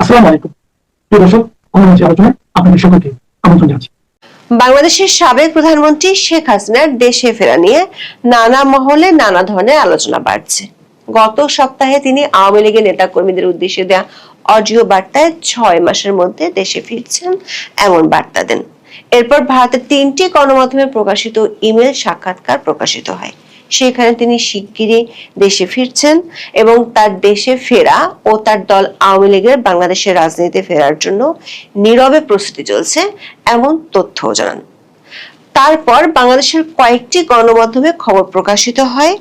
আসসালামু আলাইকুম প্রিয় দর্শক, অনলাইন আলোচনায় আপনাদের সকলকে আমন্ত্রণ জানাচ্ছি। বাংলাদেশের সাবেক প্রধানমন্ত্রী শেখ হাসিনার দেশে ফেরা নিয়ে নানা মহলে নানা ধরনের আলোচনা বাড়ছে। গত সপ্তাহে তিনি আওয়ামী লীগের নেতাকর্মীদের উদ্দেশ্যে দেয়া অডিও বার্তায় 6 মাসের মধ্যে দেশে ফিরছেন এমন বার্তা দেন। এরপর ভারতের 3টি গণমাধ্যমে প্রকাশিত ইমেল সাক্ষাৎকার প্রকাশিত হয়। সেখানে তিনি শিগগিরই দেশে ফিরছেন এবং তার দেশে ফেরা ও তার দল আওয়ামী লীগের বাংলাদেশের রাজনীতিতে ফেরার জন্য নীরবে প্রস্তুতি চলছে এমন তথ্যও জানান। তারপর বাংলাদেশের কয়েকটি গণমাধ্যমে খবর প্রকাশিত হয়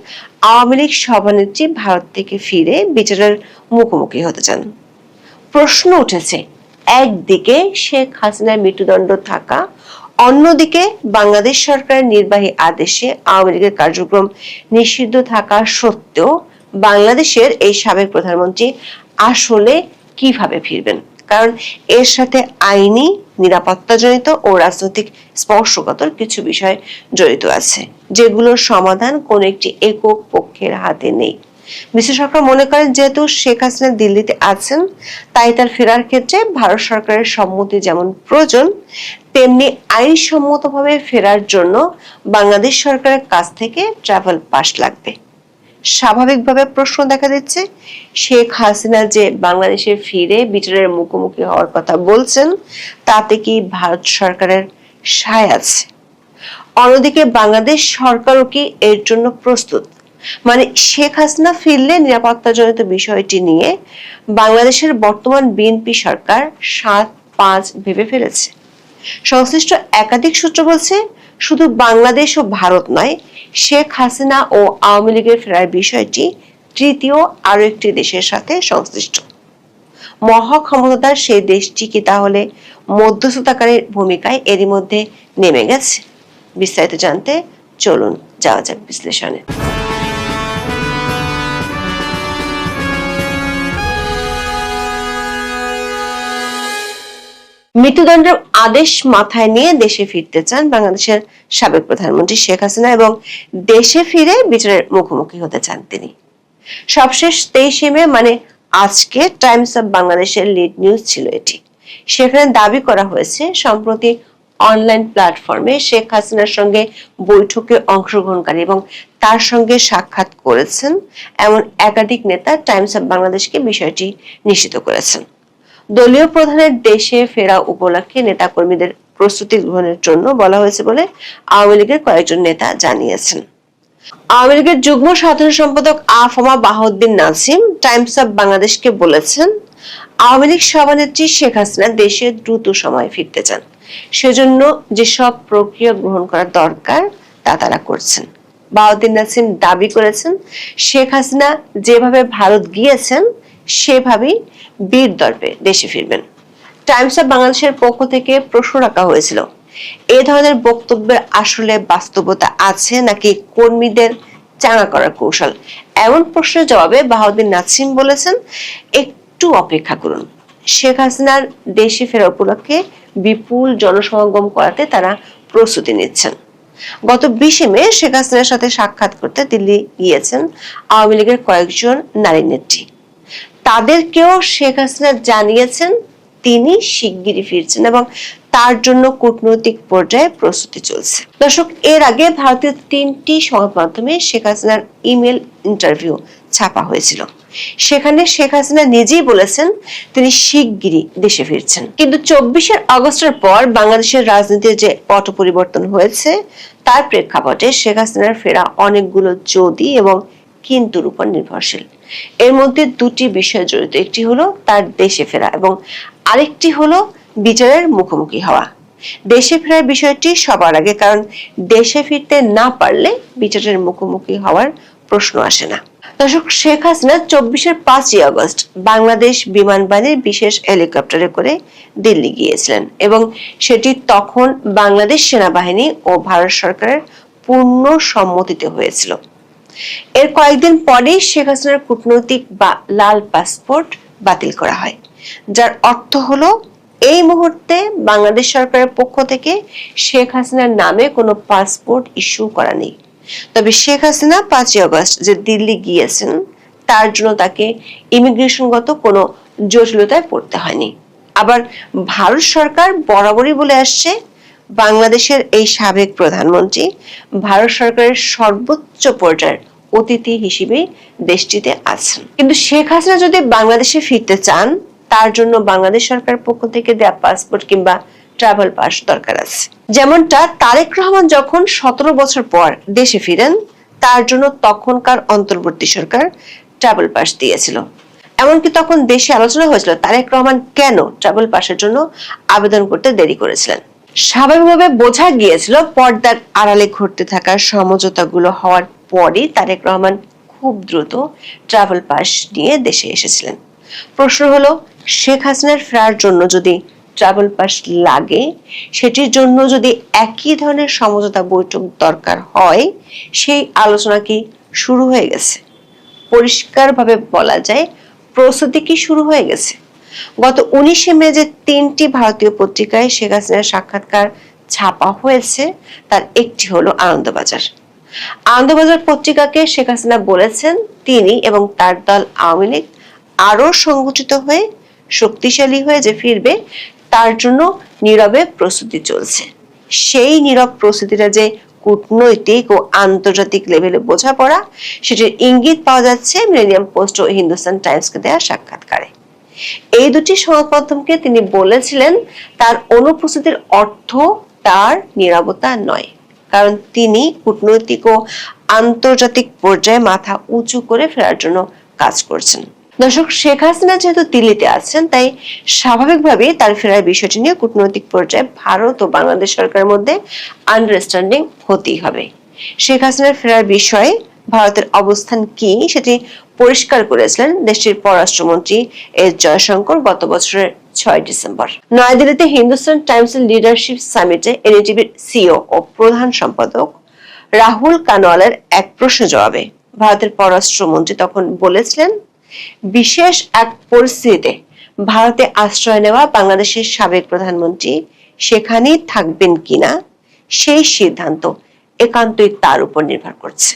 আওয়ামী লীগ সভানেত্রী ভারত থেকে ফিরে বিচারের মুখোমুখি হতে চান। প্রশ্ন উঠেছে, একদিকে শেখ হাসিনার মৃত্যুদণ্ড থাকা, অন্যদিকে বাংলাদেশ সরকারের নির্বাহী আদেশে আওয়ামী লীগের কার্যক্রম নিষিদ্ধ থাকা সত্ত্বেও বাংলাদেশের এই সাবেক প্রধানমন্ত্রী আসলে কিভাবে ফিরবেন? কারণ এর সাথে আইনি, নিরাপত্তাজনিত ও রাজনৈতিক স্পর্শকাতর কিছু বিষয় জড়িত আছে, যেগুলোর সমাধান কোন একটি একক পক্ষের হাতে নেই। বিশ্লেষকরা মনে করেন, যেহেতু শেখ হাসিনা দিল্লিতে আছেন, তাই তার ফেরার ক্ষেত্রে ভারত সরকারের সম্মতি যেমন প্রয়োজন, তেমনি আইনসম্মতভাবে ফেরার জন্য বাংলাদেশ সরকারের কাছ থেকে ট্রাভেল পাস লাগবে। স্বাভাবিকভাবে প্রশ্ন দেখা দিচ্ছে, শেখ হাসিনা যে বাংলাদেশে ফিরে বিচারের মুখোমুখি হওয়ার কথা বলছেন, তাতে কি ভারত সরকারের সায় আছে? অন্যদিকে বাংলাদেশ সরকারও কি এর জন্য প্রস্তুত? মানে শেখ হাসিনা ফিরলে নিরাপত্তাজনিত বিষয়টি নিয়ে বাংলাদেশের বর্তমান বিএনপি সরকার 7-5 ভেবে ফেলেছে। সংশ্লিষ্ট একাধিক সূত্র বলছে, শুধু বাংলাদেশ ও ভারত নয়, শেখ হাসিনা ও আওয়ামী লীগের ফেরার বিষয়টি তৃতীয় আরো একটি দেশের সাথে সংশ্লিষ্ট। মহাক্ষমতার সেই দেশটি কি তাহলে মধ্যস্থতাকারীর ভূমিকায় এরই মধ্যে নেমে গেছে? বিস্তারিত জানতে চলুন যাওয়া যাক বিশ্লেষণে। মৃত্যুদণ্ডের আদেশ মাথায় নিয়ে দেশে ফিরতে চান বাংলাদেশের সাবেক প্রধানমন্ত্রী শেখ হাসিনা এবং দেশে ফিরে বিচারের মুখোমুখি হতে চান তিনি। সবশেষ 23 মে মানে আজকে টাইমস অফ বাংলাদেশের লিড নিউজ ছিল এটি। সেখানে দাবি করা হয়েছে, সম্প্রতি অনলাইন প্ল্যাটফর্মে শেখ হাসিনার সঙ্গে বৈঠকে অংশগ্রহণকারী এবং তার সঙ্গে সাক্ষাৎ করেছেন এমন একাধিক নেতা টাইমস অফ বাংলাদেশকে বিষয়টি নিশ্চিত করেছেন। দলীয় প্রধানের দেশে ফেরা উপলক্ষে নেতাকর্মীদের প্রস্তুতি গ্রহণের জন্য বলা হয়েছে বলে আওয়ামী লীগের কয়েকজন নেতা জানিয়েছেন। আওয়ামী লীগের যুগ্ম সাধারণ সম্পাদক আফমা বাহাউদ্দিন নাজিম টাইমস অফ বাংলাদেশকে বলেছেন, আওয়ামী লীগ সভানেত্রী শেখ হাসিনা দেশে দ্রুত সময় ফিরতে চান, সেজন্য যেসব প্রক্রিয়া গ্রহণ করা দরকার তা তারা করছেন। বাহাউদ্দিন নাজিম দাবি করেছেন, শেখ হাসিনা যেভাবে ভারত গিয়েছেন সেভাবেই বীর দর্পে দেশে ফিরবেন। টাইমস অফ বাংলাদেশের পক্ষ থেকে প্রশ্ন রাখা হয়েছিল, এই ধরনের বক্তব্যের আসলে বাস্তবতা আছে নাকি কর্মীদের চাঙা করার কৌশল? এমন প্রশ্নের জবাবে বাহাউদ্দিন নাজিম বলেছেন, একটু অপেক্ষা করুন। শেখ হাসিনার দেশে ফেরা উপলক্ষে বিপুল জনসমাগম করাতে তারা প্রস্তুতি নিচ্ছেন। গত 20 মে শেখ হাসিনার সাথে সাক্ষাৎ করতে দিল্লি গিয়েছেন আওয়ামী লীগের কয়েকজন নারী নেত্রী। তাদেরকেও শেখ হাসিনা জানিয়েছেন তিনি শিগগিরই ফিরছেন এবং তার জন্য কূটনৈতিক পর্যায়ে প্রস্তুতি চলছে। দর্শক, এর আগে ভারতীয় 3টি সংবাদ মাধ্যমে শেখ হাসিনার ইমেল ইন্টারভিউ ছাপা হয়েছিল। সেখানে শেখ হাসিনা নিজেই বলেছেন তিনি শিগগিরই দেশে ফিরছেন। কিন্তু 24 আগস্টের পর বাংলাদেশের রাজনীতির যে পট পরিবর্তন হয়েছে, তার প্রেক্ষাপটে শেখ হাসিনার ফেরা অনেকগুলো যদি এবং কিন্তুর উপর নির্ভরশীল। এর মধ্যে 2টি বিষয় জড়িত, একটি হলো তার দেশে ফেরা এবং আরেকটি হলো বিচারের মুখোমুখি হওয়া। দেশে ফেরার বিষয়টি সবার আগে, কারণ দেশে ফিরতে না পারলে বিচারের মুখোমুখি হওয়ার প্রশ্ন আসে না। দর্শক, শেখ হাসিনা 5 আগস্ট বাংলাদেশ বিমান বাহিনীর বিশেষ হেলিকপ্টারে করে দিল্লি গিয়েছিলেন এবং সেটি তখন বাংলাদেশ সেনাবাহিনী ও ভারত সরকারের পূর্ণ সম্মতিতে হয়েছিল। এর কয়েকদিন পরেই শেখ হাসিনার কূটনৈতিক বা লাল পাসপোর্ট বাতিল করা হয়, যার অর্থ হলো এই মুহূর্তে বাংলাদেশ সরকারের পক্ষ থেকে শেখ হাসিনার নামে কোনো পাসপোর্ট ইস্যু করা নেই। তবে শেখ হাসিনা 5 আগস্ট যে দিল্লি গিয়েছেন তার জন্য তাকে ইমিগ্রেশনগত কোনো জটিলতায় পড়তে হয়নি। আবার ভারত সরকার বরাবরই বলে আসছে বাংলাদেশের এই সাবেক প্রধানমন্ত্রী ভারত সরকারের সর্বোচ্চ পর্যায়ের অতিথি হিসেবে দেশটিতে আছেন। কিন্তু শেখ হাসিনা যদি বাংলাদেশে ফিরতে চান, তার জন্য বাংলাদেশ সরকার পক্ষ থেকে দেয়া পাসপোর্ট কিংবা ট্রাভেল পাস দরকার আছে। যেমনটা তারেক রহমান যখন 17 বছর পর দেশে ফিরেন, তার জন্য তখনকার অন্তর্বর্তী সরকার ট্রাভেল পাস দিয়েছিল। এমনকি তখন দেশে আলোচনা হয়েছিল তারেক রহমান কেন ট্রাভেল পাসের জন্য আবেদন করতে দেরি করেছিলেন। স্বাভাবিকভাবে বোঝা গিয়েছিল পর্দার আড়ালে ঘটতে থাকা সমঝোতাগুলো হওয়ার পরই তারেক রহমান খুব দ্রুত ট্রাভেল পাস নিয়ে দেশে এসেছিলেন। প্রশ্ন হলো, শেখ হাসিনার ফেরার জন্য যদি ট্রাভেল পাস লাগে, সেটির জন্য যদি একই ধরনের সমঝোতা বৈঠক দরকার হয়, সেই আলোচনা কি শুরু হয়ে গেছে? পরিষ্কারভাবে বলা যায় প্রস্তুতি কি শুরু হয়ে গেছে? গত 19শে মে যে 3টি ভারতীয় পত্রিকায় শেখ হাসিনার সাক্ষাৎকার ছাপা হয়েছে, তার একটি হলো আনন্দবাজার। আনন্দবাজার পত্রিকাকে শেখ হাসিনা বলেছেন তিনি এবং তার দল আওয়ামী লীগ আরো সংগঠিত হয়ে শক্তিশালী হয়ে যে ফিরবে, তার জন্য নীরবে প্রস্তুতি চলছে। সেই নীরব প্রস্তুতিটা যে কূটনৈতিক ও আন্তর্জাতিক লেভেলে বোঝাপড়া, সেটির ইঙ্গিত পাওয়া যাচ্ছে মিলেনিয়াম পোস্ট ও হিন্দুস্তান টাইমসকে দেওয়া সাক্ষাৎকারে। এই দুটি সংবাদ মাধ্যমকে তিনি বলেছিলেন তার অনুপস্থিতির অর্থ তার নীরবতা নয়, কারণ তিনি কূটনৈতিক ও আন্তর্জাতিক পর্যায়ে মাথা উঁচু করে ফেরার জন্য কাজ করছেন। দর্শক, শেখ হাসিনা যেহেতু দিল্লিতে আছেন, তাই স্বাভাবিকভাবেই তার ফেরার বিষয়টি নিয়ে কূটনৈতিক পর্যায়ে ভারত ও বাংলাদেশ সরকারের মধ্যে আন্ডারস্ট্যান্ডিং হতেই হবে। শেখ হাসিনার ফেরার বিষয়ে ভারতের অবস্থান কি সেটি পরিষ্কার করেছিলেন দেশটির পররাষ্ট্রমন্ত্রী এস জয়শঙ্কর গত বছরের 6 ডিসেম্বর নয়াদিল্লিতে হিন্দুস্তান টাইমসের লিডারশিপ সামিটে এনডিটিভির সিইও ও প্রধান সম্পাদক রাহুল কানওয়ালের এক প্রশ্নের জবাবে ভারতের পররাষ্ট্রমন্ত্রী তখন বলেছিলেন, বিশেষ এক পরিস্থিতিতে ভারতে আশ্রয় নেওয়া বাংলাদেশের সাবেক প্রধানমন্ত্রী সেখানেই থাকবেন কিনা সেই সিদ্ধান্ত একান্তই তার উপর নির্ভর করছে।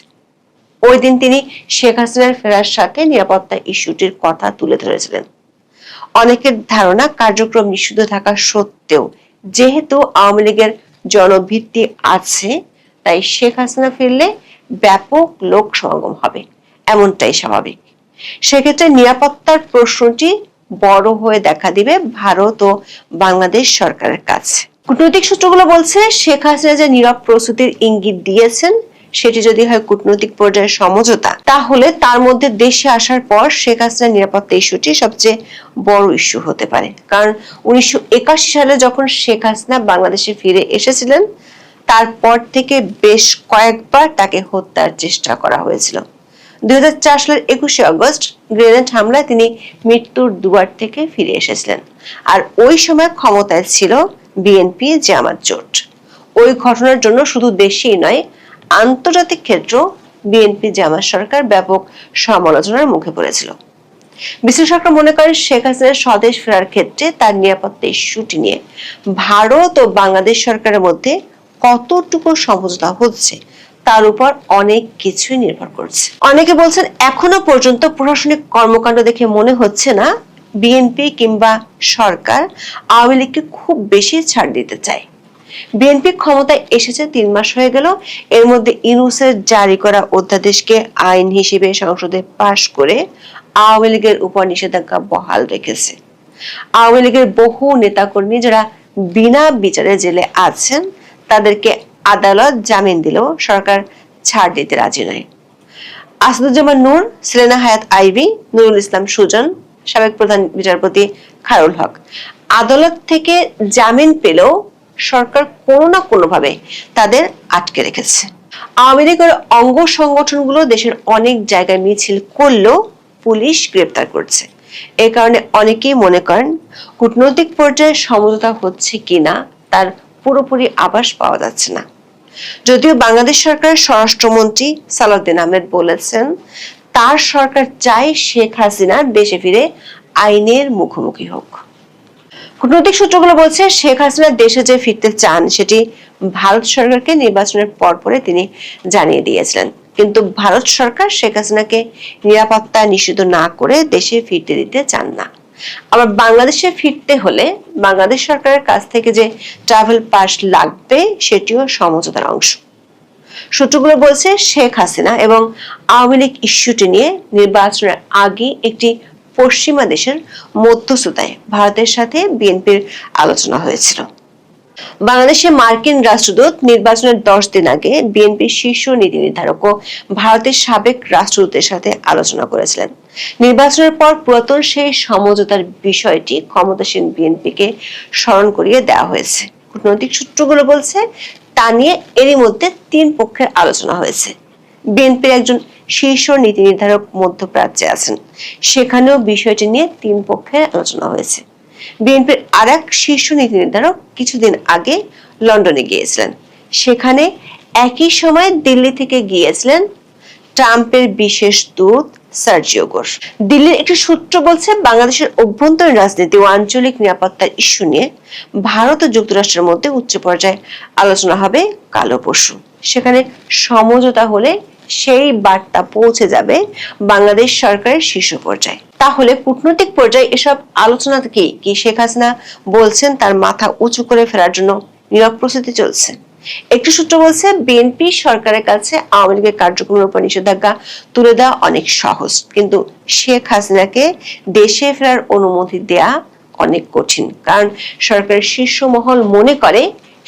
ওই দিন তিনি শেখ হাসিনার ফেরার সাথে নিরাপত্তা ইস্যুটির কথা তুলে ধরেছিলেন। অনেকের ধারণা কার্যক্রম নিষিদ্ধ থাকা সত্ত্বেও যেহেতু আওয়ামী লীগের জনভিত্তি আছে, তাই শেখ হাসিনা ফিরলে ব্যাপক লোক সমাগম হবে, এমনটাই স্বাভাবিক। সেক্ষেত্রে নিরাপত্তার প্রশ্নটি বড় হয়ে দেখা দিবে ভারত ও বাংলাদেশ সরকারের কাছে। কূটনৈতিক সূত্রগুলো বলছে শেখ হাসিনা যে নীরব প্রস্তুতির ইঙ্গিত দিয়েছেন, সেটি যদি হয় কূটনৈতিক পর্যায়ের সমঝোতা, তাহলে তার মধ্যে দেশে আসার পর শেখ হাসিনার নিরাপত্তা ইস্যুটি সবচেয়ে বড় ইস্যু হতে পারে। কারণ 1981 সালে যখন শেখ হাসিনা বাংলাদেশে ফিরে এসেছিলেন, তারপর থেকে বেশ কয়েকবার তাকে হত্যার চেষ্টা করা হয়েছিল। 2004 সালের 21শে আগস্ট গ্রেনেড হামলায় তিনি মৃত্যুর দুয়ার থেকে ফিরে এসেছিলেন। আর ওই সময় ক্ষমতায় ছিল বিএনপি জামাত জোট। ওই ঘটনার জন্য শুধু দেশেই নয়, আন্তর্জাতিক ক্ষেত্রেও বিএনপি জামাত সরকার ব্যাপক সমালোচনার মুখে পড়েছিল। বিশ্লেষকরা মনে করেন শেখ হাসিনার স্বদেশ ফেরার ক্ষেত্রে তার নিরাপত্তা ইস্যুটি নিয়ে ভারত ও বাংলাদেশ সরকারের মধ্যে কতটুকু সমঝোতা হচ্ছে তার উপর অনেক কিছুই নির্ভর করছে। অনেকে বলছেন এখনো পর্যন্ত প্রশাসনিক কর্মকাণ্ড দেখে মনে হচ্ছে না বিএনপি কিংবা সরকার আওয়ামী লীগকে খুব বেশি ছাড় দিতে চায়। বিএনপি ক্ষমতায় এসেছে 3 মাস হয়ে গেল, এর মধ্যে ইউনূসের জারি করা অধ্যাদেশকে আইন হিসেবে সংসদে পাশ করে আওয়ামী লীগের উপর নিষেধাজ্ঞা বহাল রেখেছে। আওয়ামী লীগের বহু নেতাকর্মী যারা বিনা বিচারে জেলে আছেন, তাদেরকে আদালত জামিন দিলেও সরকার ছাড় দিতে রাজি নয়। আসাদুজ্জামান নূর, সেলেনা হায়াত আইভি, নুরুল ইসলাম সুজন, সাবেক প্রধান বিচারপতি খায়রুল হক আদালত থেকে জামিন পেলেও সরকার কোনো না কোনোভাবে তাদের আটকে রেখেছে। আওয়ামী লীগের অঙ্গ সংগঠনগুলো দেশের অনেক জায়গায় মিছিল করলেও পুলিশ গ্রেপ্তার করছে। এই কারণে অনেকেই মনে করেন কূটনৈতিক পর্যায়ে সমঝোতা হচ্ছে কিনা তার পুরোপুরি আভাস পাওয়া যাচ্ছে না। যদিও বাংলাদেশ সরকারের স্বরাষ্ট্রমন্ত্রী সালাউদ্দিন আহমেদ বলেছেন তার সরকার চায় শেখ হাসিনা দেশে ফিরে আইনের মুখোমুখি হোক। কূটনৈতিক সূত্রগুলো বলছে শেখ হাসিনা দেশে যে ফিরতে চান সেটি ভারত সরকারকে নির্বাচনের পরপরে তিনি জানিয়ে দিয়েছিলেন। কিন্তু ভারত সরকার শেখ হাসিনাকে নিরাপত্তা নিশ্চিত না করে দেশে ফিরতে দিতে চান না। আবার বাংলাদেশে ফিরতে হলে বাংলাদেশ সরকারের কাছ থেকে যে ট্রাভেল পাস লাগবে সেটিও সমঝোতার অংশ। সূত্রগুলো বলছে শেখ হাসিনা এবং আওয়ামী লীগ ইস্যুটি নিয়ে নির্বাচনের আগে একটি পশ্চিমা দেশের মধ্যস্থতায় ভারতের সাথে বিএনপির আলোচনা হয়েছিল। বাংলাদেশে মার্কিন রাষ্ট্রদূত নির্বাচনের 10 দিন আগে বিএনপির শীর্ষ নীতি নির্ধারক ও ভারতের সাবেক রাষ্ট্রদূতের সাথে আলোচনা করেছিলেন। নির্বাচনের পর পুরাতন সেই সমঝোতার বিষয়টি ক্ষমতাসীন বিএনপিকে স্মরণ করিয়ে দেওয়া হয়েছে। কূটনৈতিক সূত্রগুলো বলছে তা নিয়ে এরই মধ্যে 3 পক্ষের আলোচনা হয়েছে। বিএনপির একজন শীর্ষ নীতি নির্ধারক মধ্যপ্রাচ্যে আছেন, সেখানেও বিষয়টি নিয়ে 3 পক্ষের আলোচনা হয়েছে। বিএনপির আরেক শীর্ষ নীতি নির্ধারক কিছুদিন আগে লন্ডনে গিয়েছিলেন, সেখানে একই সময় দিল্লি থেকে গিয়েছিলেন ট্রাম্পের বিশেষ দূত সার্জিও ঘোষ। দিল্লির একটি সূত্র বলছে বাংলাদেশের অভ্যন্তরীণ রাজনীতি ও আঞ্চলিক নিরাপত্তার ইস্যু নিয়ে ভারত ও যুক্তরাষ্ট্রের মধ্যে উচ্চ পর্যায়ে আলোচনা হবে কাল ও পরশু। সেখানে সমঝোতা হলে সেই বার্তা পৌঁছে যাবে বাংলাদেশ সরকারের শীর্ষ পর্যায়ে। তাহলে কূটনৈতিক পর্যায়ে এসব আলোচনা থেকে কি শেখ হাসিনা বলছেন তার মাথা উঁচু করে ফেরার জন্য নীরব প্রস্তুতি চলছে? একটি সূত্র বলছে বিএনপি সরকারের কাছে আওয়ামী লীগের কার্যক্রমের উপর নিষেধাজ্ঞা তুলে দেওয়া অনেক সহজ, কিন্তু শেখ হাসিনাকে দেশে ফেরার অনুমতি দেয়া অনেক কঠিন। কারণ সরকারের শীর্ষ মহল মনে করে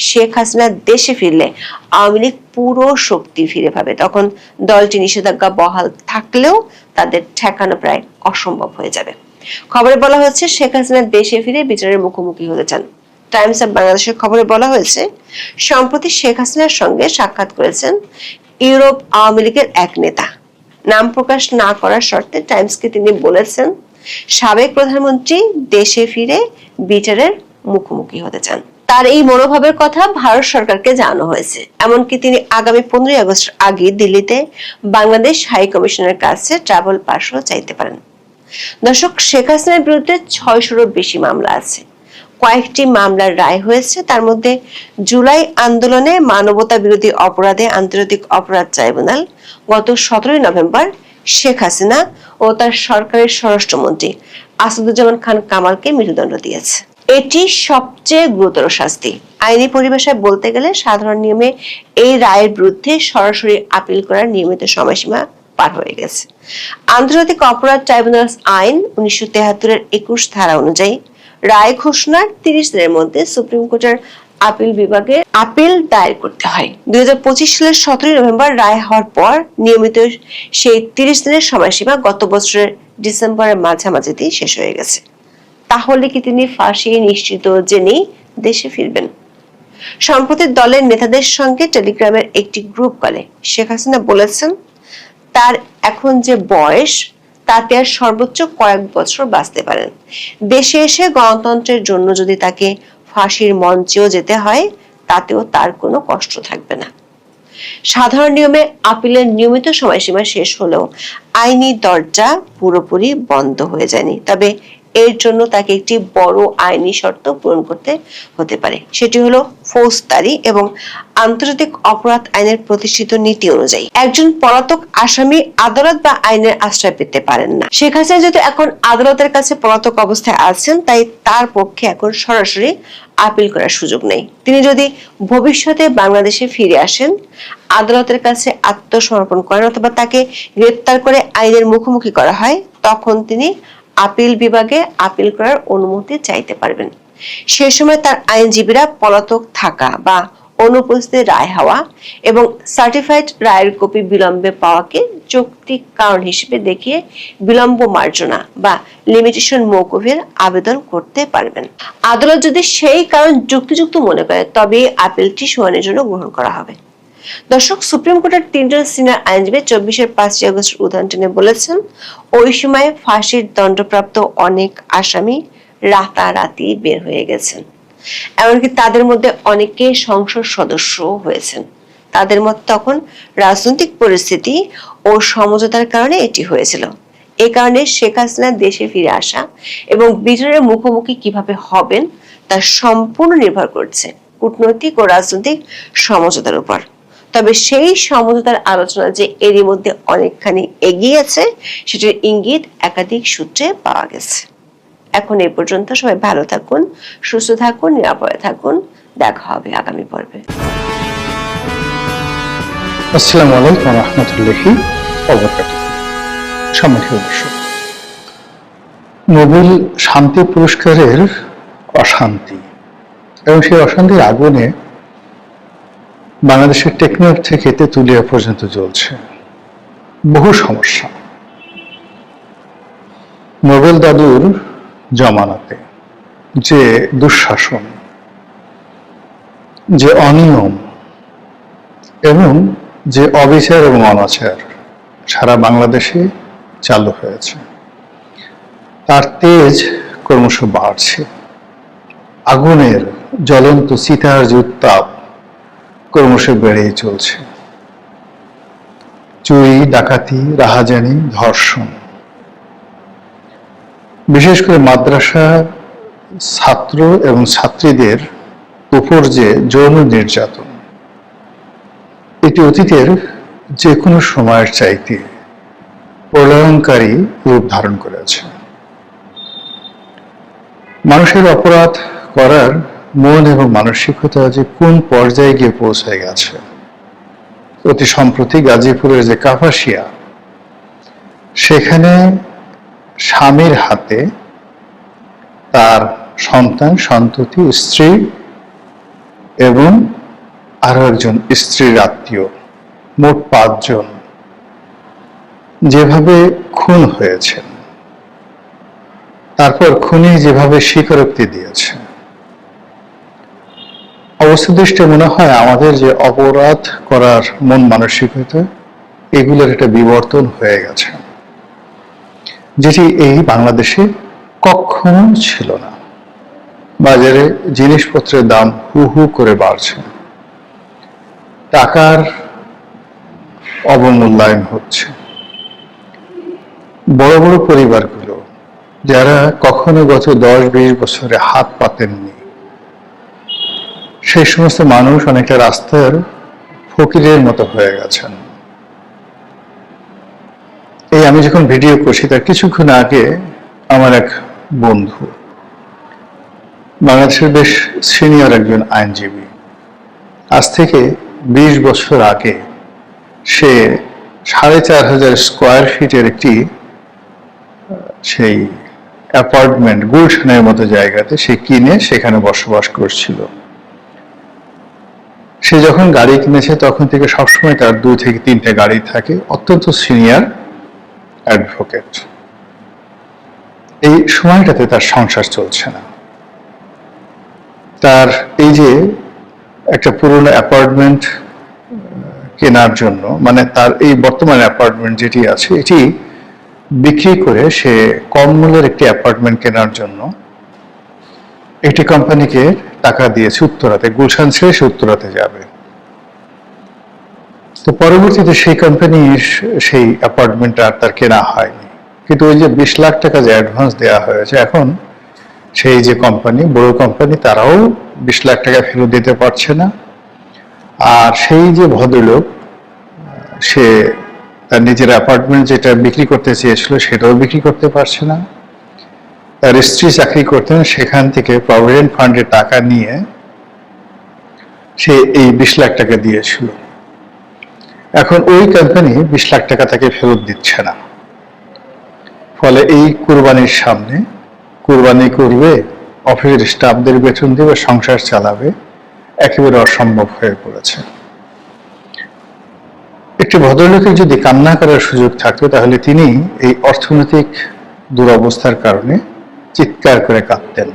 শেখ হাসিনা দেশে ফিরলে আওয়ামী লীগ পুরো শক্তি ফিরে পাবে, তখন দলটি নিষেধাজ্ঞা বহাল থাকলেও তাদের ঠেকানো প্রায় অসম্ভব হয়ে যাবে। খবরে বলা হচ্ছে শেখ হাসিনা দেশে ফিরে বিচারের মুখোমুখি হতে চান। টাইমস অফ বাংলাদেশের খবরে বলা হয়েছে সম্প্রতি শেখ হাসিনার সঙ্গে সাক্ষাৎ করেছেন ইউরোপ আওয়ামী লীগের এক নেতা। নাম প্রকাশ না করার শর্তে টাইমসকে তিনি বলেছেন সাবেক প্রধানমন্ত্রী দেশে ফিরে বিচারের মুখোমুখি হতে চান। তার এই মনোভাবের কথা ভারত সরকারকে জানানো হয়েছে। এমনকি তিনি আগামী 15 আগস্ট আগে দিল্লিতে বাংলাদেশ হাই কমিশনের কাছে ট্রাভেল পাসও চাইতে পারেন। দর্শক, শেখ হাসিনার বিরুদ্ধে 600-র বেশি মামলা আছে। কয়েকটি মামলার রায় হয়েছে, তার মধ্যে জুলাই আন্দোলনে মানবতা বিরোধী অপরাধে আন্তর্জাতিক অপরাধ ট্রাইব্যুনাল গত 17 নভেম্বর শেখ হাসিনা ও তার সরকারের স্বরাষ্ট্রমন্ত্রী আসাদুজ্জামান খান কামালকে মৃত্যুদণ্ড দিয়েছে। এটি সবচেয়ে গুরুতর শাস্তি। আইনি পরিভাষায় বলতে গেলে সাধারণ নিয়মে এই রায়ের বিরুদ্ধে সরাসরি আপিল করার নিয়মিত সময়সীমা পার হয়ে গেছে। আন্তর্জাতিক অপরাধ ট্রাইব্যুনাল আইন 1973-এর 21 ধারা অনুযায়ী রায় ঘোষণার 30 দিনের মধ্যে সুপ্রিম কোর্টের আপিল বিভাগে আপিল দায়ের করতে হয়। 2025 সালের 17 নভেম্বর রায় হওয়ার পর নিয়মিত সেই 30 দিনের সময়সীমা গত বছরের ডিসেম্বরের মাঝামাঝিতেই শেষ হয়ে গেছে। তাহলে কি তিনি ফাঁসি নিশ্চিত জেনেই দেশে ফিরবেন? সম্প্রতি দলের নেতাদের সঙ্গে টেলিগ্রামের একটি গ্রুপ কলে শেখ হাসিনা বলেছেন তার এখন যে বয়স তাতে আর সর্বোচ্চ কয়েক বছর বাঁচতে পারেন। দেশে এসে গণতন্ত্রের জন্য যদি তাকে ফাঁসির মঞ্চেও যেতে হয় তাতেও তার কোনো কষ্ট থাকবে না। সাধারণ নিয়মে আপিলের নিয়মিত সময়সীমা শেষ হলেও আইনি দরজা পুরোপুরি বন্ধ হয়ে যায়নি। তবে এর জন্য তাকে একটি বড় আইনি শর্ত পূরণ করতে হতে পারে। সেটি হলো ফৌজদারি এবং আন্তর্জাতিক অপরাধ আইনের প্রতিষ্ঠিত নীতি অনুযায়ী একজন পলাতক আসামি আদালত বা আইনের আশ্রয় পেতে পারেন না। শেখ হাসিনা যেহেতু এখন আদালতের কাছে পলাতক অবস্থায় আছেন, তাই তার পক্ষে এখন সরাসরি আপিল করার সুযোগ নেই। তিনি যদি ভবিষ্যতে বাংলাদেশে ফিরে আসেন, আদালতের কাছে আত্মসমর্পণ করেন অথবা তাকে গ্রেপ্তার করে আইনের মুখোমুখি করা হয়, তখন তিনি আপিল বিভাগে আপিল করার অনুমতি চাইতে পারবেন। সে সময় তার আইনজীবীরা পলাতক থাকা বা অনুপস্থিত রায় হওয়া এবং সার্টিফাইড রায়ের কপি বিলম্বে পাওয়াকে যৌক্তিক কারণ হিসেবে দেখিয়ে বিলম্ব মার্জনা বা লিমিটেশন মওকুফের আবেদন করতে পারবেন। আদালত যদি সেই কারণ যুক্তিযুক্ত মনে করে তবে আপিলটি শুনানির জন্য গ্রহণ করা হবে। দর্শক, সুপ্রিম কোর্টের 3জন সিনিয়র আইনজীবী 24-এর 5 আগস্ট উদাহরণ টেনে বলেছেন ওই সময় ফাঁসির দণ্ডপ্রাপ্ত অনেক আসামি রাতারাতি বের হয়ে গেছেন। এমনকি তাদের মধ্যে অনেকে সংসদ সদস্য হয়েছেন। তাদের মত তখন রাজনৈতিক পরিস্থিতি ও সমঝোতার কারণে এটি হয়েছিল। এ কারণে শেখ হাসিনা দেশে ফিরে আসা এবং বিচারের মুখোমুখি কিভাবে হবেন তা সম্পূর্ণ নির্ভর করছে কূটনৈতিক ও রাজনৈতিক সমঝোতার উপর। তবে সেই সমঝোতার আলোচনা যে এরই মধ্যে অনেকখানি এগিয়েছে সেটির ইঙ্গিত একাধিক সূত্রে পাওয়া গেছে। এখন এই পর্যন্ত, সবাই ভালো থাকুন, সুস্থ থাকুন, নিরাপদে থাকুন। দেখা হবে আগামী পর্বে। আসসালামু আলাইকুম ওয়া রাহমাতুল্লাহি ওয়া বারাকাতুহু। সম্মানিত দর্শক, নোবেল শান্তি পুরস্কারের অশান্তি এবং সেই অশান্তির আগুনে বাংলাদেশের টেকনাফ থেকে তেঁতুলিয়া পর্যন্ত জ্বলছে বহু সমস্যা। নোবেল দাদুর জমানাতে যে দুঃশাসন, যে অনিয়ম এবং যে অবিচার এবং অনাচার সারা বাংলাদেশে চালু হয়েছে, তার তেজ ক্রমশ বাড়ছে। আগুনের জ্বলন্ত চিতার যে উত্তাপ ক্রমশ বেড়েই চলছে। চুরি, ডাকাতি, রাহাজানি, ধর্ষণ, বিশেষ করে মাদ্রাসা ছাত্র এবং ছাত্রীদের উপর যে যৌন নির্যাতন, এটি অতীতের যে কোনো সময়ের চাইতে প্রলয়ঙ্কারী রূপ ধারণ করেছে। মানুষের অপরাধ করার মন এবং মানসিকতা যে কোন পর্যায়ে গিয়ে পৌঁছে গেছে। অতি সম্প্রতি গাজীপুরের যে কাপাসিয়া, সেখানে স্বামীর হাতে তার সন্তান, সন্ততি, স্ত্রী এবং আরো একজন স্ত্রীর আত্মীয়, মোট 5 জন যেভাবে খুন হয়েছেন, তারপর খুনি যেভাবে স্বীকারোক্তি দিয়েছে, অবস্থা দৃষ্টে মনে হয় আমাদের যে অপরাধ করার মন মানসিকতা, এগুলোর একটা বিবর্তন হয়ে গেছে, যেটি এই বাংলাদেশে কখনো ছিল না। বাজারে জিনিসপত্রের দাম হু হু করে বাড়ছে, টাকার অবমূল্যায়ন হচ্ছে। বড় বড় পরিবারগুলো যারা কখনো গত 10-20 বছরে হাত পাতেননি, সেই সমস্ত মানুষ অনেকটা রাস্তার ফকিরের মতো হয়ে গেছেন। এই আমি যখন ভিডিও করছি তার কিছুক্ষণ আগে আমার এক বন্ধু, বাংলাদেশের বেশ সিনিয়র একজন আইনজীবী, আজ থেকে 20 বছর আগে সে 4500 স্কোয়ার ফিটের একটি সেই অ্যাপার্টমেন্ট গুলশানের মতো জায়গাতে সে কিনে সেখানে বসবাস করছিল। সে যখন গাড়ি কিনেছে তখন থেকে সবসময় তার 2 থেকে 3টে গাড়ি থাকে। অত্যন্ত সিনিয়র অ্যাডভোকেট। এই সময়টাতে তার সংসার চলছে না। তার এই যে একটা পুরনো অ্যাপার্টমেন্ট কেনার জন্য, মানে তার এই বর্তমান অ্যাপার্টমেন্ট যেটি আছে এটি বিক্রি করে সে কম মূল্যের একটি অ্যাপার্টমেন্ট কেনার জন্য একটি কোম্পানিকে টাকা দিয়েছে উত্তরাতে, গুলশান ছেড়ে সে উত্তরাতে যাবে। তো পরবর্তীতে সেই কোম্পানির সেই অ্যাপার্টমেন্টটা আর তার কেনা হয়নি, কিন্তু ওই যে 20 লাখ টাকা যে অ্যাডভান্স দেওয়া হয়েছে, এখন সেই যে কোম্পানি, বড় কোম্পানি, তারাও 20 লাখ টাকা ফেরত দিতে পারছে না। আর সেই যে ভদ্রলোক, সে তার নিজের অ্যাপার্টমেন্ট যেটা বিক্রি করতে চেয়েছিল সেটাও বিক্রি করতে পারছে না। তার স্ত্রী চাকরি করতেন, সেখান থেকে প্রভিডেন্ট ফান্ডে টাকা নিয়ে সে এই 20 লাখ টাকা দিয়েছিল। এখন ওই কোম্পানি 20 লাখ টাকা তাকে ফেরত দিচ্ছে না। ফলে এই কুরবানির সামনে, কুরবানি করবে, অফিসের স্টাফদের বেতন দেবে, সংসার চালাবে, একেবারে অসম্ভব হয়ে পড়েছে। একটি ভদ্রলোকের যদি কান্না করার সুযোগ থাকতো তাহলে তিনি এই অর্থনৈতিক দুরবস্থার কারণে চিৎকার করে কাঁদতেন।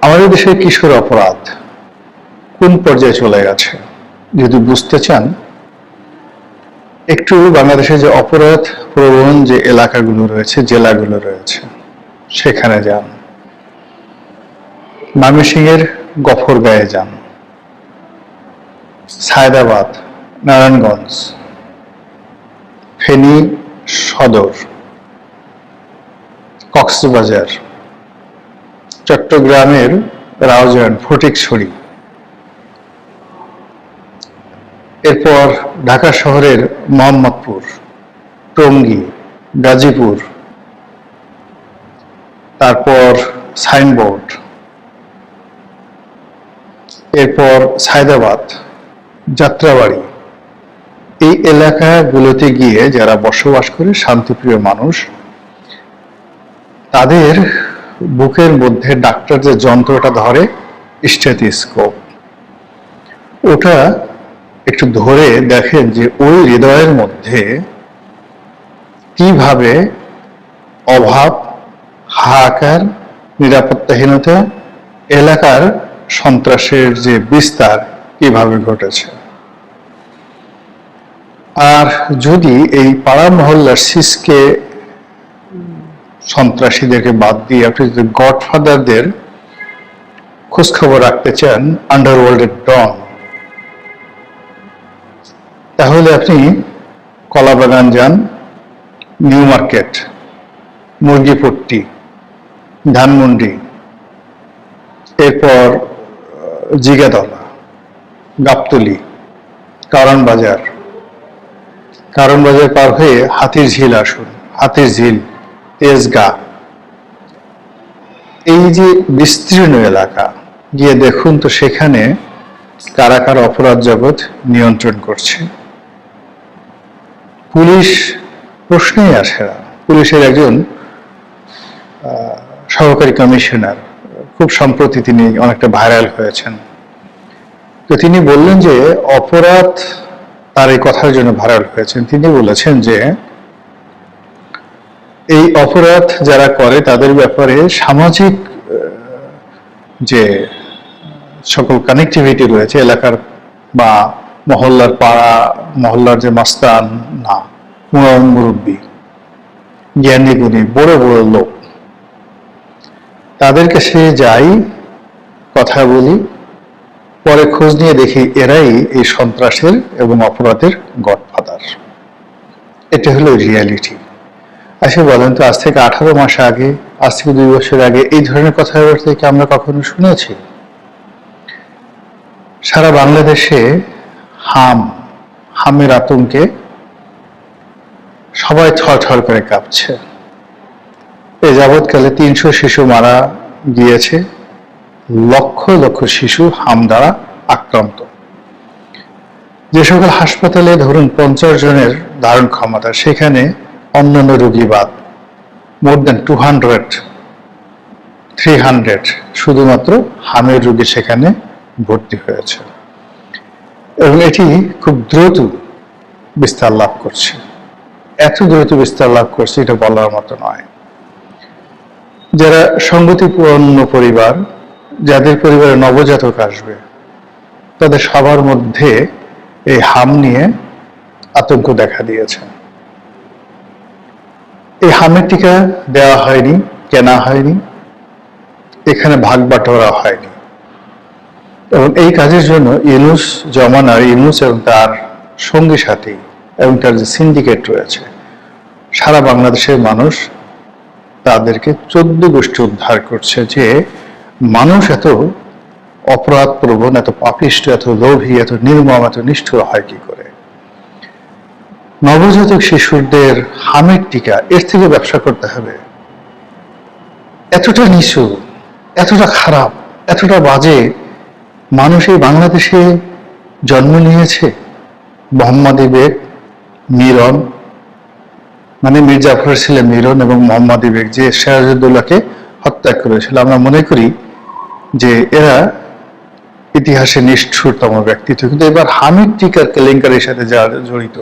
আমাদের দেশের কিশোর অপরাধ কোন পর্যায়ে চলে গেছে যদি বুঝতে চান, একটু বাংলাদেশে যে অপরাধ প্রবণ যে এলাকাগুলো রয়েছে, জেলাগুলো রয়েছে, সেখানে যান। ময়মনসিংহের গফরগাঁয়ে যান, সায়দাবাদ, নারায়ণগঞ্জ, ফেনী সদর, কক্সবাজার, চট্টগ্রামের রাউজান, ফটিকছড়ি, এরপর ঢাকা শহরের মোহাম্মদপুর, টঙ্গী, গাজীপুর, তারপর সাইনবোর্ড, এরপর সায়দাবাদ, যাত্রাবাড়ি, এই এলাকাগুলোতে গিয়ে যারা বসবাস করে শান্তিপ্রিয় মানুষ, তাদের বুকের মধ্যে ডাক্তার যে যন্ত্রটা ধরে স্টেথোস্কোপ, ওটা একটু ধরে দেখেন যে ওই হৃদয়ের মধ্যে কিভাবে অভাব, হাহাকার, নিরাপত্তাহীনতা, এলাকার সন্ত্রাসের যে বিস্তার কিভাবে ঘটেছে। আর যদি এই পাড়া মহল্লার সিসকে সন্ত্রাসীদেরকে বাদ দিয়ে আপনি যদি গডফাদারদের খোঁজখবর রাখতে চান, আন্ডারওয়ার্ল্ডের ডন, তাহলে আপনি কলাবাগান যান, নিউ মার্কেট, মুরগিপট্টি, ধানমন্ডি, এরপর জিগাতলা, গাবতলী, কারণ বাজার পার হয়ে হাতির ঝিল আসুন, হাতির ঝিল, তেজগাঁ, এই যে বিস্তীর্ণ এলাকা গিয়ে দেখুন তো সেখানে কারা কারা অপরাধ জগৎ নিয়ন্ত্রণ করছে। পুলিশ প্রশ্নেই আসে না। পুলিশের একজন সহকারী কমিশনার, খুব সম্প্রতি তিনি অনেকটা ভাইরাল হয়েছেন, তো তিনি বললেন যে অপরাধ, তার এই কথার জন্য ভাইরাল হয়েছেন, তিনি বলেছেন যে এই অপরাধ যারা করে তাদের ব্যাপারে সামাজিক যে সকল কানেক্টিভিটি রয়েছে এলাকার বা মহল্লার, পাড়া মহল্লার যে মাস্তান, না মুরব্বী, জ্ঞানী গুণী, বড় বড় লোক, তাদের কাছে যাই, কথা বলি, পরে খোঁজ নিয়ে দেখি এরাই এই সন্ত্রাসের এবং অপরাধের গডফাদার। এটা হলো রিয়ালিটি। আচ্ছা বলেন তো, আজ থেকে 18 মাস আগে, আজ থেকে 2 বছর আগে এই ধরনের কথাবার্তা কি আমরা কখনো শুনেছি? সারা বাংলাদেশে হামের আতঙ্কে সবাই থরথর করে কাঁপছে। এ যাবৎকালে 300 শিশু মারা গিয়েছে, লক্ষ লক্ষ শিশু হাম দ্বারা আক্রান্ত। যে সকল হাসপাতালে ধরুন 50 জনের ধারণ ক্ষমতা, সেখানে অন্যান্য রোগী বাদ মোর দেন 200, 300 শুধুমাত্র হামের রোগী সেখানে ভর্তি হয়েছে, এবং এটি খুব দ্রুত বিস্তার লাভ করছে। এত দ্রুত বিস্তার লাভ করছে এটা বলার মতো নয়। যারা সংগতিপূর্ণ পরিবার, যাদের পরিবারে নবজাতক আসবে, তাদের সবার মধ্যে এই হাম নিয়ে আতঙ্ক দেখা দিয়েছে। এই হামের টিকা দেওয়া হয়নি, কেনা হয়নি, এখানে ভাগ বাটোয়ারা হয়নি, এবং এই কাজের জন্য ইউনূস জমানার, ইউনূস এবং তার সঙ্গী সাথী এবং তার যে সিন্ডিকেট রয়েছে, সারা বাংলাদেশের মানুষ তাদেরকে 14 গোষ্ঠী উদ্ধার করছে যে মানুষ এত অপরাধ প্রবণ, এত পাপিষ্ঠ, এত লোভী, এত নির্মম, এত নিষ্ঠুর হয় কি করে। নবজাতক শিশুদের হামের টিকা, এর থেকে ব্যবসা করতে হবে? এতটা নিচু, এতটা খারাপ, এতটা বাজে মানুষ এই বাংলাদেশে জন্ম নিয়েছে। মোহাম্মদী বেগ, মিরন, মানে মীর জাফরের ছেলে মিরন এবং মোহাম্মদী বেগ, যে সিরাজউদ্দৌলাকে হত্যা করেছিল, আমরা মনে করি যে এরা ইতিহাসে নিষ্ঠুরতম ব্যক্তিত্ব, কিন্তু এবার হামিদ টিকার কেলেঙ্কারির সাথে যারা জড়িত,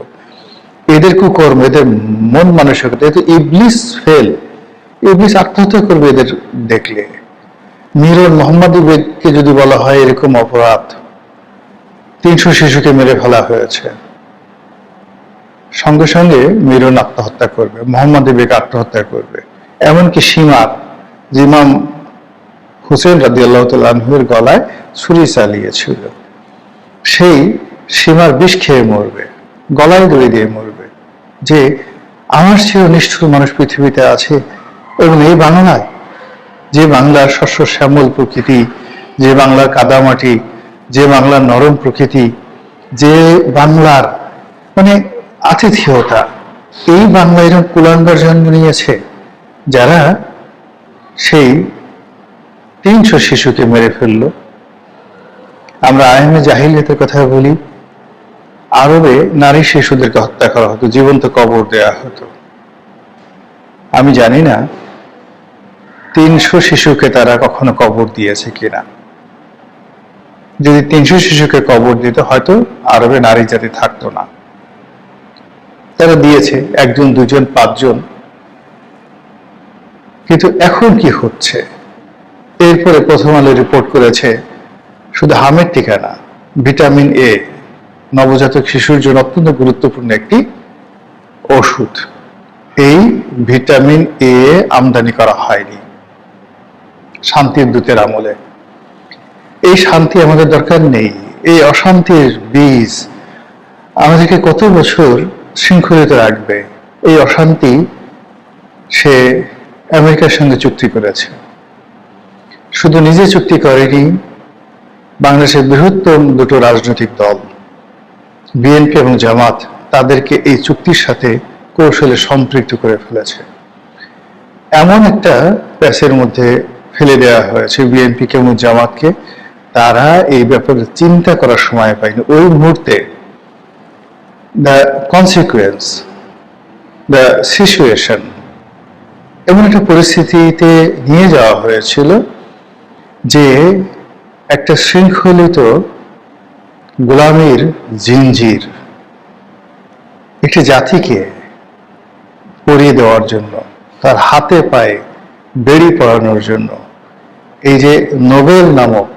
এদের কুকর্ম, এদের মন মানসিকতা, এতে ইবলিস ফেল, ইবলিস আত্মহত্যা করবে এদের দেখলে। মিরন, মোহাম্মদী বেগকে যদি বলা হয় এরকম অপরাধ, 300 শিশুকে মেরে ফেলা হয়েছে, সঙ্গে সঙ্গে মিরন আত্মহত্যা করবে, মোহাম্মদী বেগ আত্মহত্যা করবে, এমনকি সীমার ইমাম হুসেন রাদিয়াল্লাহু তাআলা আনহুর গলায় ছুরি চালিয়েছিল, সেই সীমার বিষ খেয়ে মরবে, গলায় দড়ি দিয়ে মরবে। যে আমার চেয়েও নিষ্ঠুর মানুষ পৃথিবীতে আছে, এবং এই বাংলায়, যে বাংলার শস্য শ্যামল প্রকৃতি, যে বাংলার কাদামাটি, যে বাংলার নরম প্রকৃতি, যে বাংলার মানে আতিথেয়তা, এই বাংলা এরকম কুলাঙ্গার জন্ম নিয়েছে যারা সেই 300 শিশুকে মেরে ফেললো। আমরা আইমে জাহিলিয়াতের কথা বলি, আরবে নারী শিশুদেরকে হত্যা করা হতো, জীবন্ত কবর দেয়া হতো। আমি জানি না 300 শিশুকে তারা কখনো কবর দিয়েছে কিনা। যদি 300 শিশুকে কবর দিত হয়তো আরবে নারী জাতি থাকতো না। তারা দিয়েছে 1 জন 2 জন 5 জন। কিন্তু এখন কি হচ্ছে? এরপরে প্রথম আলো রিপোর্ট করেছে শুধু হামের টিকা না, ভিটামিন এ নবজাতক শিশুর জন্য অত্যন্ত গুরুত্বপূর্ণ একটি ওষুধ, এই ভিটামিন এ আমদানি করা হয়নি শান্তির দূতের আমলে। এই শান্তি আমাদের দরকার নেই। এই অশান্তির বীজ আমাদেরকে কত বছর শৃঙ্খলিত রাখবে? এই অশান্তি সে আমেরিকার সঙ্গে চুক্তি করেছে। শুধু নিজে চুক্তি করেনি, বাংলাদেশের বৃহত্তম 2টো রাজনৈতিক দল বিএনপি এবং জামাত তাদেরকে এই চুক্তির সাথে কৌশলে সম্পৃক্ত করে ফেলেছে। এমন একটা প্যাচের মধ্যে ফেলে দেওয়া হয়েছে বিএনপিকে এবং জামাতকে, তারা এই ব্যাপারে চিন্তা করার সময় পায়নি। ওই মুহূর্তে দ্য কনসিকুয়েন্স, দ্য সিচুয়েশন এমন একটা পরিস্থিতিতে নিয়ে যাওয়া হয়েছিল যে একটা শৃঙ্খলিত গোলামীর জিঞ্জির একটি জাতিকে পরিয়ে দেওয়ার জন্য, তার হাতে পায়ে বেড়ি পরানোর জন্য এই যে নোবেল নামক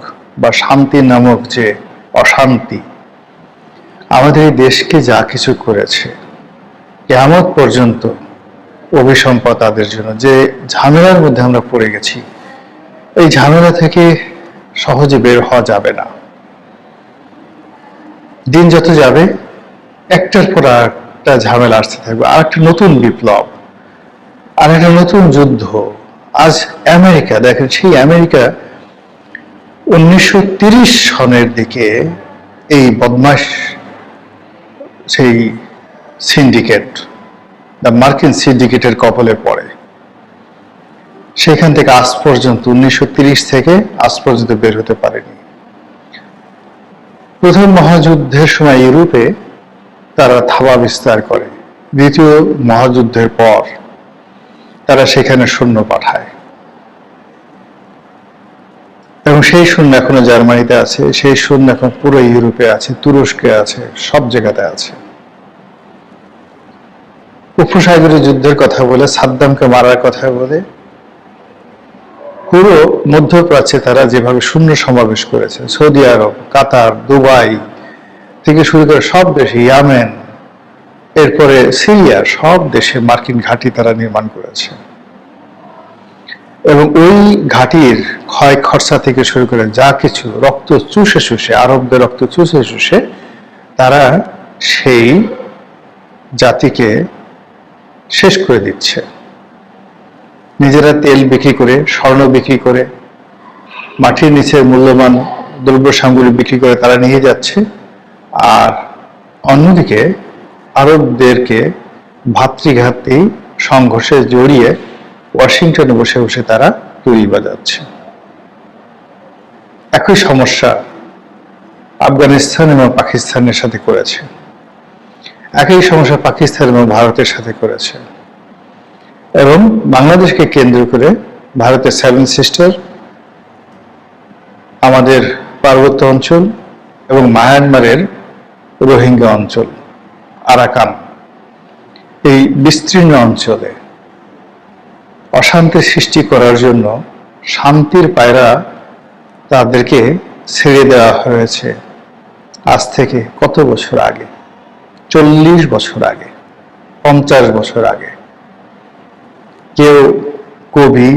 বা শান্তি নামক যে অশান্তি আমাদের এই দেশকে যা কিছু করেছে, কিয়ামত পর্যন্ত অভিসম্পাদ তাদের জন্য। যে ঝামেলার মধ্যে আমরা পড়ে গেছি, এই ঝামেলা থেকে সহজে বের হওয়া যাবে না। দিন যত যাবে একটার পর একটা ঝামেলা আসতে থাকবে, আর একটা নতুন বিপ্লব, আর একটা নতুন যুদ্ধ। আজ আমেরিকা দেখেন, সেই আমেরিকা 1930 সনের দিকে এই বদমাশ সেই সিন্ডিকেট, দ্য মার্কিন সিন্ডিকেটের কবলে পড়ে। সেখান থেকে আজ পর্যন্ত 1930 থেকে আজ পর্যন্ত বের হতে পারেনি। প্রথম মহাযুদ্ধের সময় ইউরোপে তারা থাবা বিস্তার করে, দ্বিতীয় মহাযুদ্ধের পর তারা সেখানে সৈন্য পাঠায় এবং সেই সৈন্য এখনো জার্মানিতে আছে, সেই সৈন্য এখন পুরো ইউরোপে আছে, তুরস্কে আছে, সব জায়গাতে আছে। উপসাগরীয় যুদ্ধের কথা বলে, সাদ্দামকে মারার কথা বলে, পুরো মধ্যপ্রাচ্যে তারা যেভাবে শূন্য সমাবেশ করেছে, সৌদি আরব, কাতার, দুবাই থেকে শুরু করে সব দেশে, ইয়ামেন, এরপরে সিরিয়া, সব দেশে মার্কিন ঘাঁটি তারা নির্মাণ করেছে এবং ওই ঘাঁটির ক্ষয় খরচা থেকে শুরু করে যা কিছু রক্ত চুষে চুষে, আরবদের রক্ত চুষে চুষে তারা সেই জাতিকে শেষ করে দিচ্ছে। নিজেরা তেল বিক্রি করে, স্বর্ণ বিক্রি করে, মাটির নিচের মূল্যবান দ্রব্য সামগ্রী বিক্রি করে তারা নিয়ে যাচ্ছে, আর অন্যদিকে আরবদেরকে ভাতৃঘাতী সংঘর্ষে জড়িয়ে ওয়াশিংটনে বসে বসে তারা তুড়ি বাজাচ্ছে। একই সমস্যা আফগানিস্তান এবং পাকিস্তানের সাথে করেছে, একই সমস্যা পাকিস্তান এবং ভারতের সাথে করেছে, এবং বাংলাদেশকে কেন্দ্র করে ভারতের 7 সিস্টার, আমাদের পার্বত্য অঞ্চল এবং মায়ানমারের রোহিঙ্গা অঞ্চল, আরাকান, এই বিস্তীর্ণ অঞ্চলে অশান্তি সৃষ্টি করার জন্য শান্তির পায়রা তাদেরকে ছেড়ে দেওয়া হয়েছে আজ থেকে কত বছর আগে, 40 বছর আগে, 50 বছর আগে। কেউ কবি,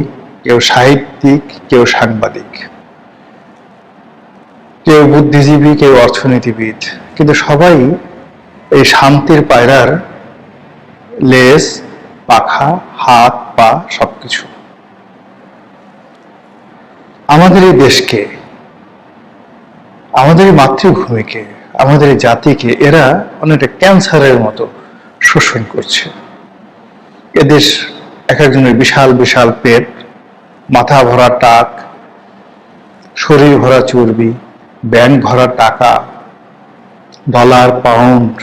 কেউ সাহিত্যিক, কেউ সাংবাদিক, কেউ বুদ্ধিজীবী, কেউ অর্থনীতিবিদ, কিন্তু সবাই এই শান্তির পায়রার লেজ, পাখা, হাত, পা সবকিছু। আমাদের এই দেশকে, আমাদের এই মাতৃভূমিকে আমাদের এই জাতিকে এরা অনেকটা ক্যান্সারের মতো শোষণ করছে। এদেশ এক একজনের বিশাল বিশাল পেট, মাথা ভরা টাক, শরীর ভরা চর্বি, ব্যাংক ভরা টাকা, ডলার পাউন্ড,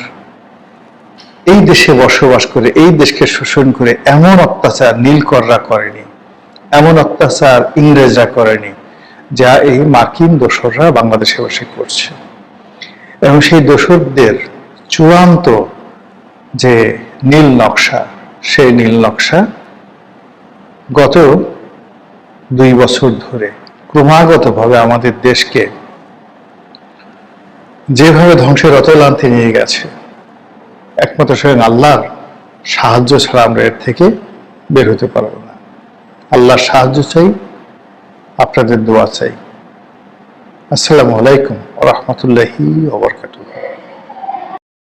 এই দেশে বসবাস করে এই দেশকে শোষণ করে এমন অত্যাচার নীলকররা করেনি, এমন অত্যাচার ইংরেজরা করেনি, যা এই মার্কিন দোসররা বাংলাদেশে বসে করছে। এবং সেই দোসরদের চূড়ান্ত যে নীল নকশা, সেই নীল নকশা গত 2 বছর ধরে ক্রমাগতভাবে আমাদের দেশকে যেভাবে ধ্বংসের অতলান্তে নিয়ে গেছে, একমাত্র স্বয়ং আল্লাহর সাহায্য ছাড়া আমরা এর থেকে বের হতে পারবো না। আল্লাহর সাহায্য চাই, আপনাদের দোয়া চাই। আসসালামু আলাইকুম ওয়া রাহমাতুল্লাহি ওয়া বারাকাতুহু।